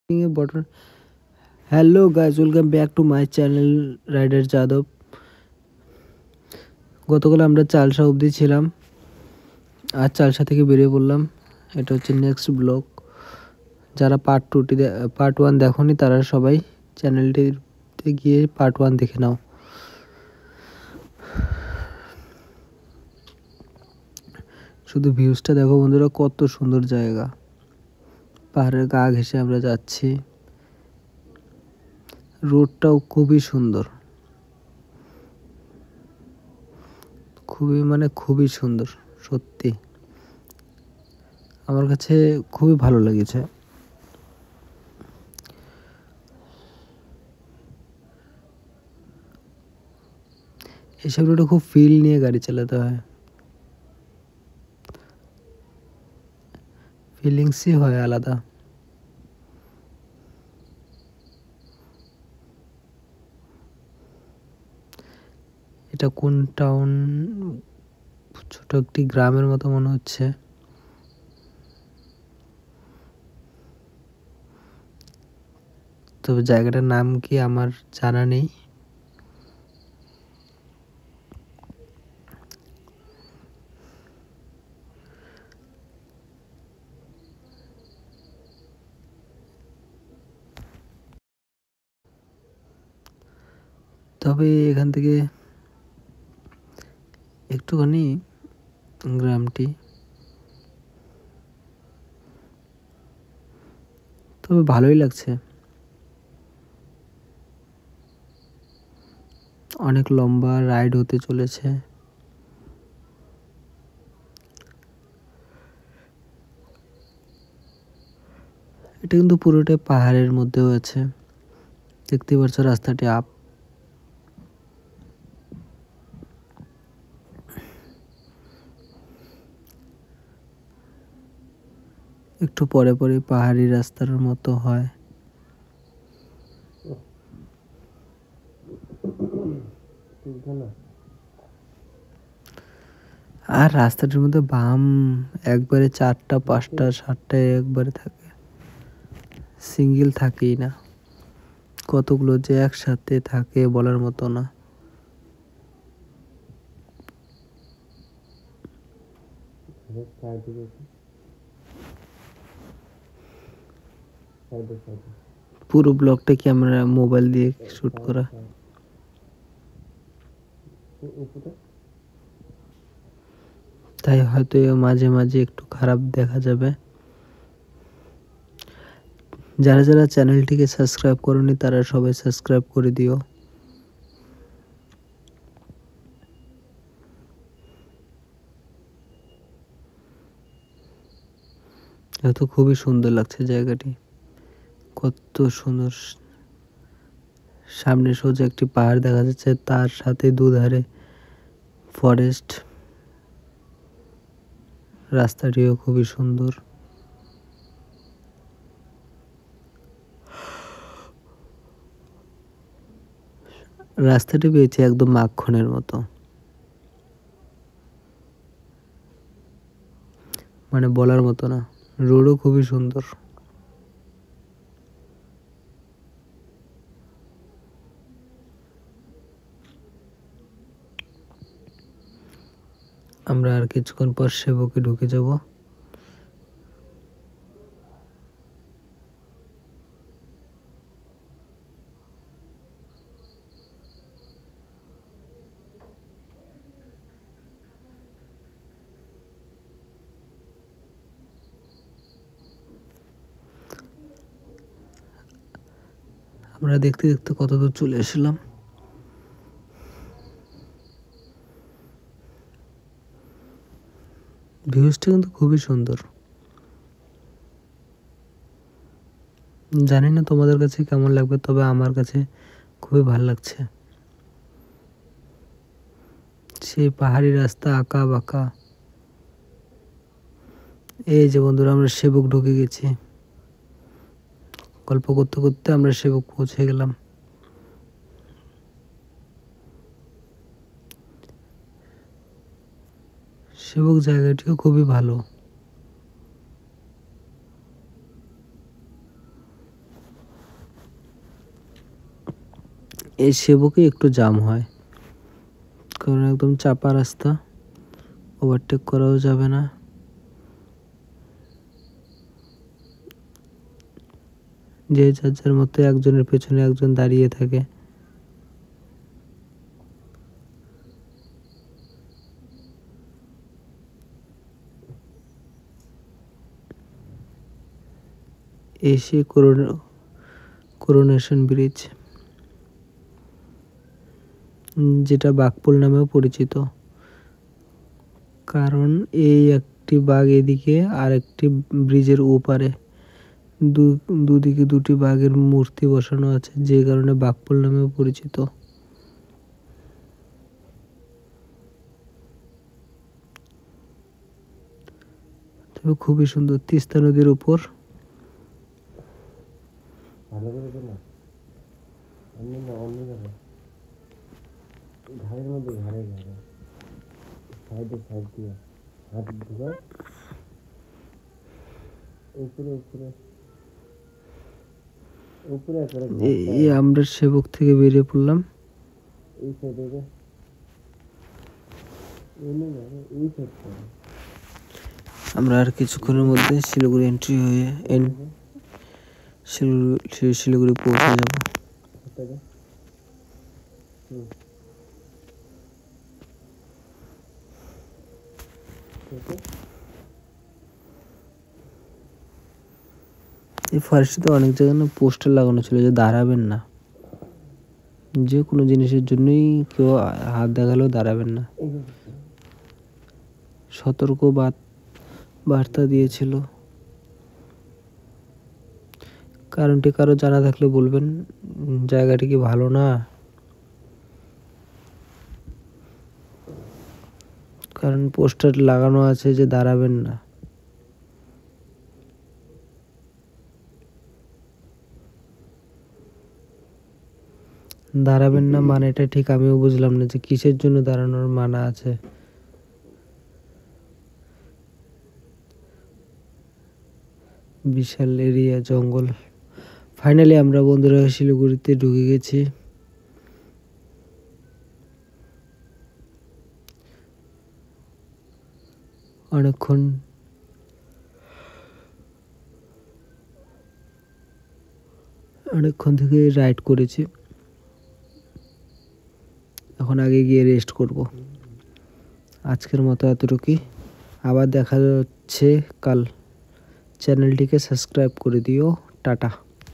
A button. Hello guys, welcome back to my channel Rider Yadav. গতকাল আমরা চালসা অবধি ছিলাম, আর চালসা থেকে বেরিয়ে পড়লাম। এটা হচ্ছে নেক্সট ব্লগ। যারা পার্ট 1 দেখোনি তারা সবাই চ্যানেলটিতে গিয়ে পার্ট 1 দেখে নাও। শুধু ভিউজটা দেখো বন্ধুরা, কত সুন্দর জায়গা। পাহাড়ের গা ঘেঁষে আমরা যাচ্ছি, রোডটাও খুবই সুন্দর, খুবই সুন্দর। সত্যি আমার কাছে খুবই ভালো লেগেছে। এইসব রোডে খুব ফিল নিয়ে গাড়ি চালাতে হয়, ফিলিংসই হয় আলাদা। এটা কোন টাউন? ছোট একটি গ্রামের মতো মনে হচ্ছে। তবে জায়গাটার নাম কি আমার জানা নেই। তবে এখান থেকে একটুখানি গ্রামটি, তবে ভালোই লাগছে। অনেক লম্বা রাইড হতে চলেছে। এটা কিন্তু পুরোটাই পাহাড়ের মধ্যে হয়েছে। দেখতে পাচ্ছ রাস্তাটি আপ। একটু পরে পরে পাহাড়ি রাস্তার মতো হয়। আর রাস্তাটির মধ্যে বাম একবারে 4টা 5টা 7টা একবারে থাকে, সিঙ্গেল থাকেই না। কতগুলো যে একসাথে থাকে বলার মতো না। পুরো ব্লগটা কি আমরা মোবাইল দিয়ে শুট করা, তাই হয়তো মাঝে মাঝে একটু খারাপ দেখা যাবে। যারা যারা চ্যানেলটিকে সাবস্ক্রাইব করোনি তারা সবাই সাবস্ক্রাইব করে দিও। এত খুবই সুন্দর লাগছে জায়গাটি, কত সুন্দর। সামনে সোজা একটি পাহাড় দেখা যাচ্ছে, তার সাথে দুধারে ফরেস্ট। রাস্তাটিও খুবই সুন্দর। রাস্তাটি পেয়েছে একদম মাখনের মতো, মানে বলার মতো না। রোডও খুবই সুন্দর। আমরা আর কিছুক্ষণ পর সেবকে ঢুকে যাব। আমরা দেখতে দেখতে কত দূর চলে এসেছিলাম। ভিউজটা কিন্তু খুবই সুন্দর। জানি না তোমাদের কাছে কেমন লাগবে, তবে আমার কাছে খুবই ভালো লাগছে। সেই পাহাড়ি রাস্তা আঁকা বাঁকা। এই যে বন্ধুরা, আমরা সেবক ঢুকে গেছি। গল্প করতে করতে আমরা সেবক পৌঁছে গেলাম। সেবক জায়গাটিও খুবই ভালো। এই সেবকে একটু জাম হয়, কারণ একদম চাপা রাস্তা, ওভারটেক করাও যাবে না। যে যার যার মতো একজনের পেছনে একজন দাঁড়িয়ে থাকে। এসে করোনেশন ব্রিজ, যেটা বাঘপুল নামেও পরিচিত, কারণ এই একটি বাঘ এদিকে আর একটি ব্রিজের ওপারে, দুদিকে দুটি বাঘের মূর্তি বসানো আছে, যে কারণে বাঘপুল নামেও পরিচিত। তবে খুবই সুন্দর, তিস্তা নদীর উপর। আমরা সেবক থেকে বেরিয়ে পড়লাম। আমরা আর কিছুক্ষণের মধ্যে শিলিগুড়ি এন্ট্রি হয়ে শিলিগুড়ি পৌঁছে যাব। এই ফরেস্টে অনেক জায়গায় না পোস্টার লাগানো ছিল যে দাঁড়াবেন না, যে কোনো জিনিসের জন্যই কেউ হাত দেখালেও দাঁড়াবেন না, সতর্ক বার্তা দিয়েছিল। কারণটি কারো জানা থাকলে বলবেন, জায়গাটি কি ভালো না? কারণ পোস্টার লাগানো আছে যে দাঁড়াবেন না। দাঁড়াবেন না মানে এটা ঠিক আমিও বুঝলাম না, যে কিসের জন্য দাঁড়ানোর মানা আছে। বিশাল এরিয়া, জঙ্গল। ফাইনালি আমরা বন্ধুরা শিলিগুড়িতে ঢুকে গেছি। অনেকক্ষণ থেকে রাইড করেছি, এখন আগে গিয়ে রেস্ট করব। আজকের মতো এতটুকুই, আবার দেখা যাচ্ছে কাল। চ্যানেলটিকে সাবস্ক্রাইব করে দিও। টাটা।